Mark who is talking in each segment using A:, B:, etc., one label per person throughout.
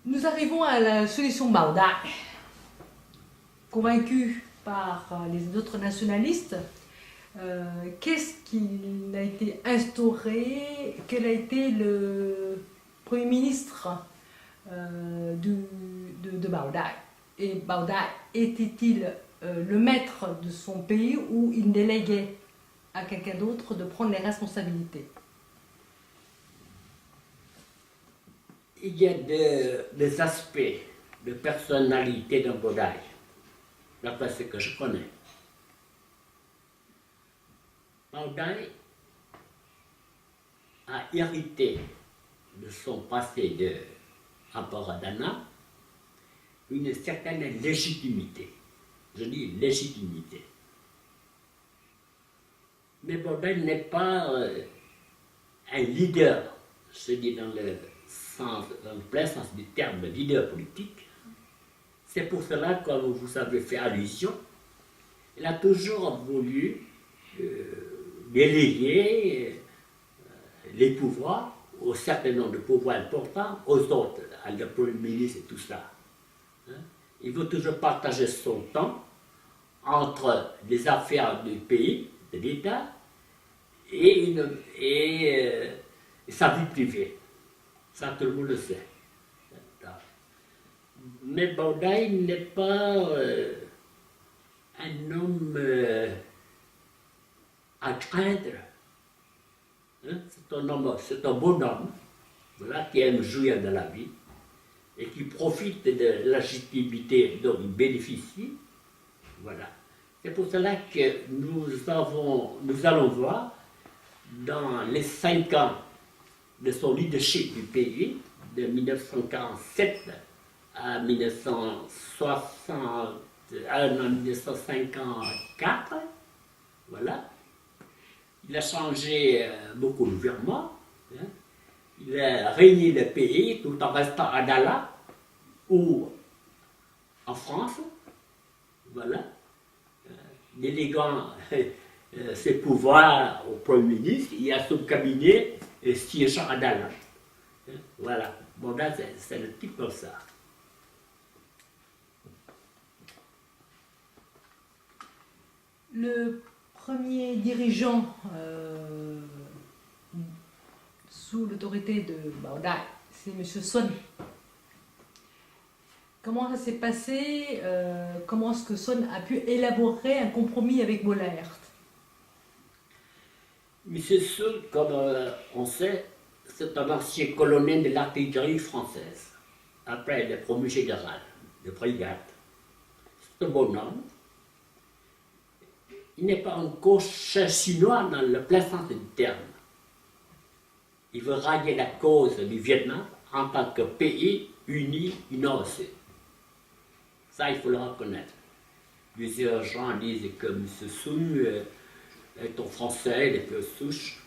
A: Nous arrivons à la solution Bao Dai. Convaincu par les autres nationalistes, qu'est-ce qui a été instauré? Quel a été le Premier ministre de Bao Dai? Et Bao Dai était-il le maître de son pays ou il déléguait à quelqu'un d'autre de prendre les responsabilités?
B: Il y a des aspects de personnalité dans Bao Dai, d'après ce que je connais. Bao Dai a hérité de son passé de empereur Dana une certaine légitimité. Je dis légitimité. Mais Bao Dai n'est pas un leader, je dis dans le plein sens du terme leader politique. C'est pour cela, comme vous avez fait allusion, il a toujours voulu déléguer les pouvoirs, au certain nombre de pouvoirs importants, aux autres, à le Premier ministre et tout ça. Il veut toujours partager son temps entre les affaires du pays, de l'État, et sa vie privée. Ça, tout le monde le sait. Mais Bao Dai n'est pas un homme à craindre. C'est un bon homme, voilà, qui aime jouir de la vie et qui profite de la légitimité dont il bénéficie. Voilà. C'est pour cela que nous allons voir dans les 5 ans de son leadership du pays, de 1947 à 1954, voilà. Il a changé beaucoup de gouvernements. Il a régné le pays tout en restant à Dallas ou en France, voilà, déléguant ses pouvoirs au Premier ministre et à son cabinet siégeant à Dallas. Voilà, bon là c'est le type comme ça.
A: Le premier dirigeant sous l'autorité de Bao Dai, c'est M. Sun. Comment ça s'est passé? Comment est-ce que Sun a pu élaborer un compromis avec Bollaert?
B: M. Sun, comme on sait, c'est un ancien colonel de l'artillerie française. Après, il est promu général de brigade. C'est un bon homme. Il n'est pas un coach chinois dans le plein sens du terme. Il veut rallier la cause du Vietnam en tant que pays uni, unissé. Ça, il faut le reconnaître. Plusieurs gens disent que M. Sun est un Français, il est peu souche.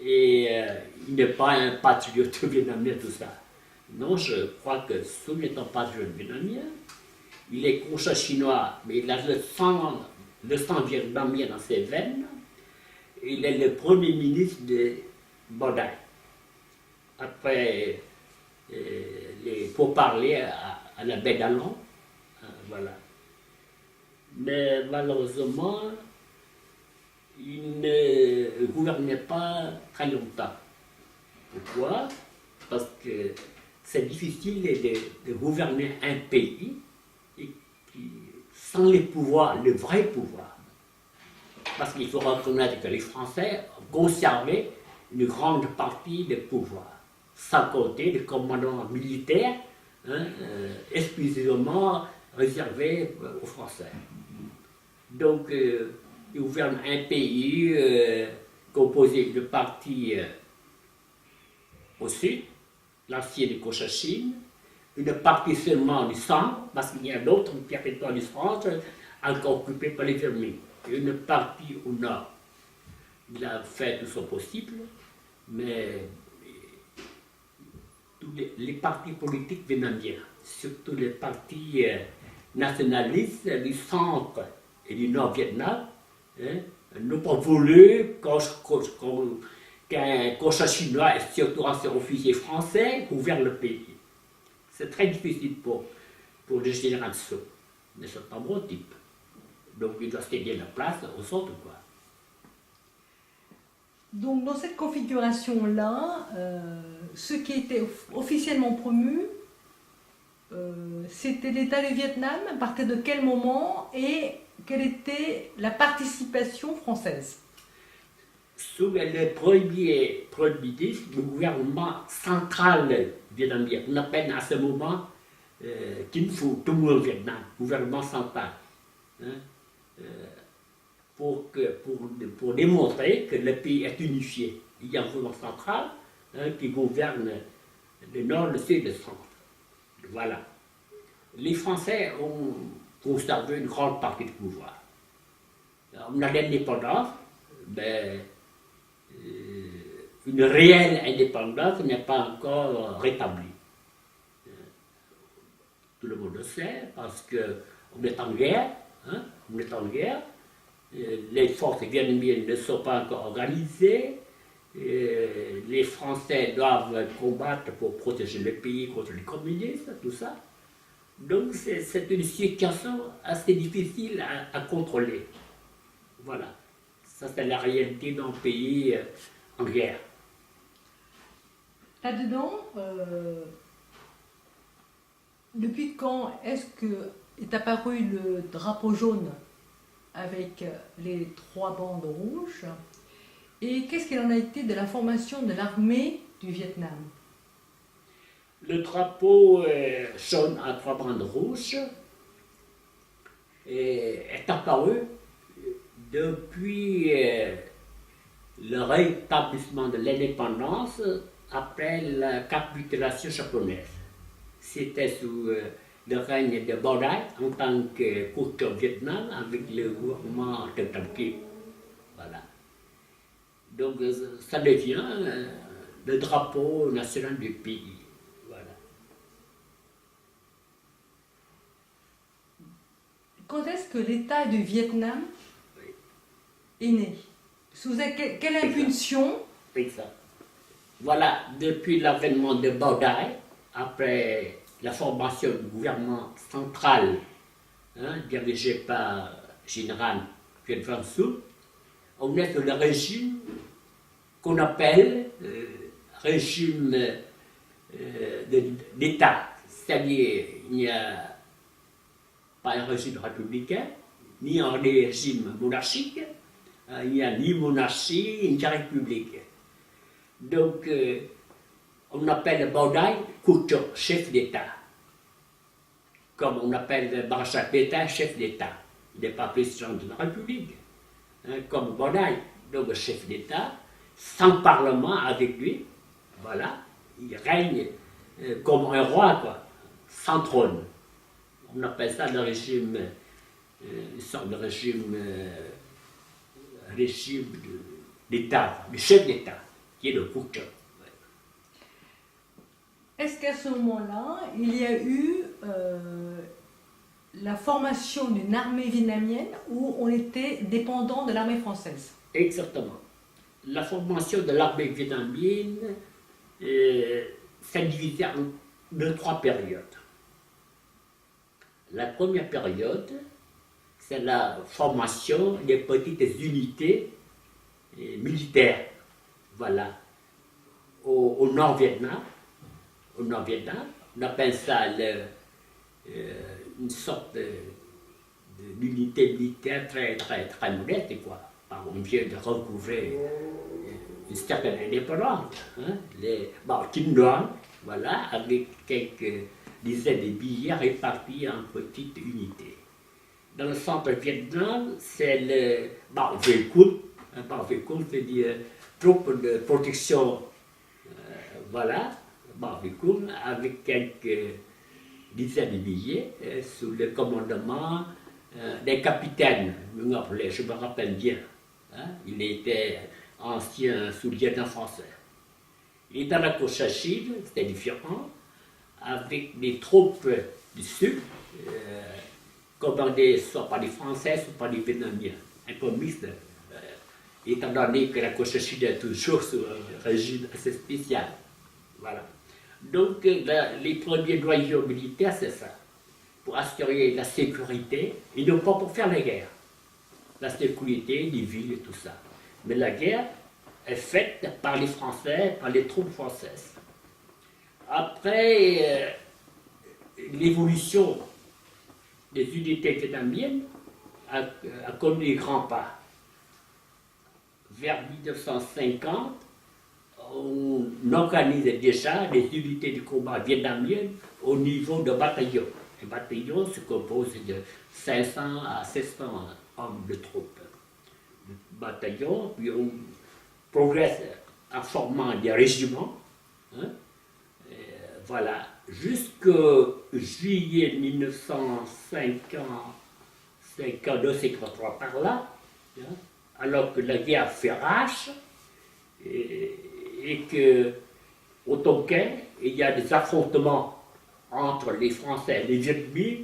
B: Et il n'est pas un patriote vietnamien, tout ça. Non, je crois que Sun est un patriote vietnamien. Il est conscient chinois, mais il a le sang vietnamien dans ses veines. Il est le premier ministre de Bao Dai. Après les pourparlers à la baie d'Alon, voilà. Mais malheureusement, il ne gouvernait pas très longtemps. Pourquoi? Parce que c'est difficile de gouverner un pays sans les pouvoirs, le vrai pouvoir. Parce qu'il faut reconnaître que les Français ont conservé une grande partie des pouvoirs, sans compter les commandements militaires exclusivement réservés aux Français. Donc, ils gouvernent un pays composé de parties au sud, l'ancienne Cochinchine, une partie seulement du centre, parce qu'il y a d'autres territoires du centre encore occupés par les Vietnamiens, et une partie au nord. Il a fait tout son possible, mais tous les partis politiques vietnamiens, surtout les partis nationalistes du centre et du nord Vietnam, n'ont pas voulu qu'un constat chinois, et surtout un officier français, gouverne le pays. C'est très difficile pour le général Sceaux. Mais c'est un bon type. Donc il doit céder la place aux autres, quoi.
A: Donc dans cette configuration-là, ce qui était officiellement promu, c'était l'État du Vietnam. À partir de quel moment et quelle était la participation française?
B: Sous le premier ministre, le gouvernement central vietnamien, on appelle à ce moment Chính phủ Trung ương Việt Nam, gouvernement central, hein, pour démontrer que le pays est unifié. Il y a un gouvernement central, hein, qui gouverne le nord, le sud et le centre. Voilà. Les Français ont conservé une grande partie du pouvoir. On a l'indépendance, mais une réelle indépendance n'est pas encore rétablie. Tout le monde le sait, parce qu'on est en guerre, hein, on est en guerre, les forces vietnamiennes ne sont pas encore organisées, les Français doivent combattre pour protéger le pays contre les communistes, tout ça. Donc c'est une situation assez difficile à contrôler. Voilà. Ça, c'est la réalité d'un pays en guerre.
A: Là-dedans, depuis quand est-ce que est apparu le drapeau jaune avec les 3 bandes rouges? Et qu'est-ce qu'il en a été de la formation de l'armée du Vietnam?
B: Le drapeau jaune à 3 bandes rouges est apparu depuis le rétablissement de l'indépendance après la capitulation japonaise. C'était sous le règne de Bảo Đại en tant que coach au Vietnam avec le gouvernement de Tam Kim. Voilà. Donc ça devient le drapeau national du pays. Voilà.
A: Quand est-ce que l'État du Vietnam est né? Sous quelle impulsion?
B: Exact. Voilà, depuis l'avènement de Bảo Đại, après la formation du gouvernement central, hein, dirigé par le général Nguyen Van Xuân, on est dans le régime qu'on appelle régime d'État. C'est-à-dire, il n'y a pas un régime républicain, ni un régime monarchique, il n'y a ni monarchie, ni république. Donc, on appelle Bảo Đại Quốc trưởng, chef d'État. Comme on appelle Barack Pétain chef d'État. Il n'est pas président de la République. Hein, comme Bảo Đại, donc chef d'État, sans parlement avec lui. Voilà. Il règne comme un roi, quoi, sans trône. On appelle ça le régime, une sorte de régime d'État, le chef d'État, qui est le Quốc trưởng.
A: Est-ce qu'à ce moment-là, il y a eu la formation d'une armée vietnamienne où on était dépendant de l'armée française?
B: Exactement. La formation de l'armée vietnamienne s'est divisée en 2-3 périodes. La première période, c'est la formation des petites unités militaires. Voilà. Au Nord-Vietnam. Au Nord-Vietnam, on appelle ça une sorte d'unité militaire très modeste, quoi. On vient de recouvrer une certaine indépendance. Hein? Kim Doan, voilà, avec quelques dizaines de billets répartis en petites unités. Dans le centre Vietnam, c'est le Bảo Vệ Quân. Bảo Vệ Quân, c'est-à-dire troupes de protection, voilà. Bảo Vệ Quân, avec quelques dizaines de billets, sous le commandement des capitaines, je me rappelle bien. Hein, il était ancien sous-lieutenant français. Et dans la Cochinchine, c'était différent, avec des troupes du Sud, commandées soit par les Français, soit par les Vietnamiens, un peu mixte étant donné que la Cochinchine est toujours sous un régime assez spécial. Voilà. Donc, les premiers noyaux militaires, c'est ça, pour assurer la sécurité, et non pas pour faire la guerre. La sécurité des villes et tout ça. Mais la guerre est faite par les Français, par les troupes françaises. Après, l'évolution des unités vietnamiennes a connu des grands pas. Vers 1950, on organisait déjà les unités de combat vietnamiennes au niveau de bataillons. Les bataillons se composent de 500 à 700 hommes de troupes. Bataillons, puis on progresse en formant des régiments. Hein, voilà, jusqu'au juillet 1952-53 par là, hein, alors que la guerre fait rage et que au Tonkin, il y a des affrontements entre les Français et les Vietnamiens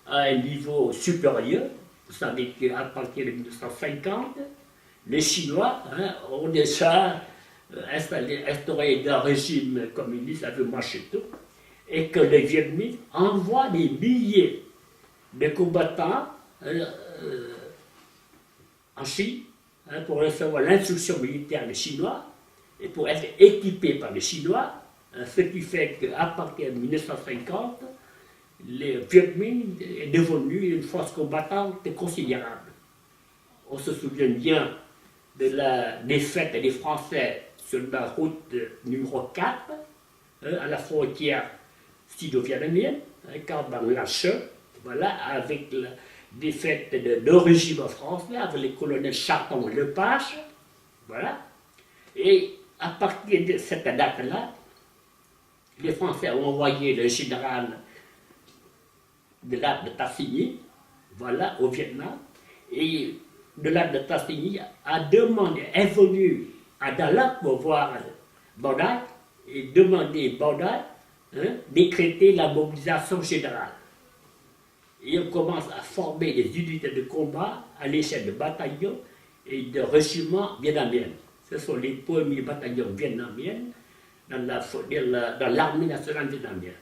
B: à un niveau supérieur. Vous savez qu'à partir de 1950, les Chinois ont déjà instauré un régime communiste avec Mao-Tse-tung, et que les Vietnamiens envoient des milliers de combattants en Chine pour recevoir l'instruction militaire des Chinois et pour être équipés par les Chinois, ce qui fait qu'à partir de 1950, le Vietnamien est devenu une force combattante considérable. On se souvient bien de la défaite des Français sur la route numéro 4, à la frontière sino-vietnamienne, quand dans la Che, voilà, avec la défaite de deux régiments français, avec les colonels Charton et Lepage, voilà. Et à partir de cette date-là, les Français ont envoyé le général de l'Arc de Tassigny, voilà, au Vietnam, et de l'Arc de Tassigny est venu à Dallas pour voir Bao Dai et demander Bao Dai décréter la mobilisation générale. Et on commence à former des unités de combat à l'échelle de bataillons et de régiments vietnamiens. Ce sont les premiers bataillons vietnamiens dans l'armée nationale vietnamienne.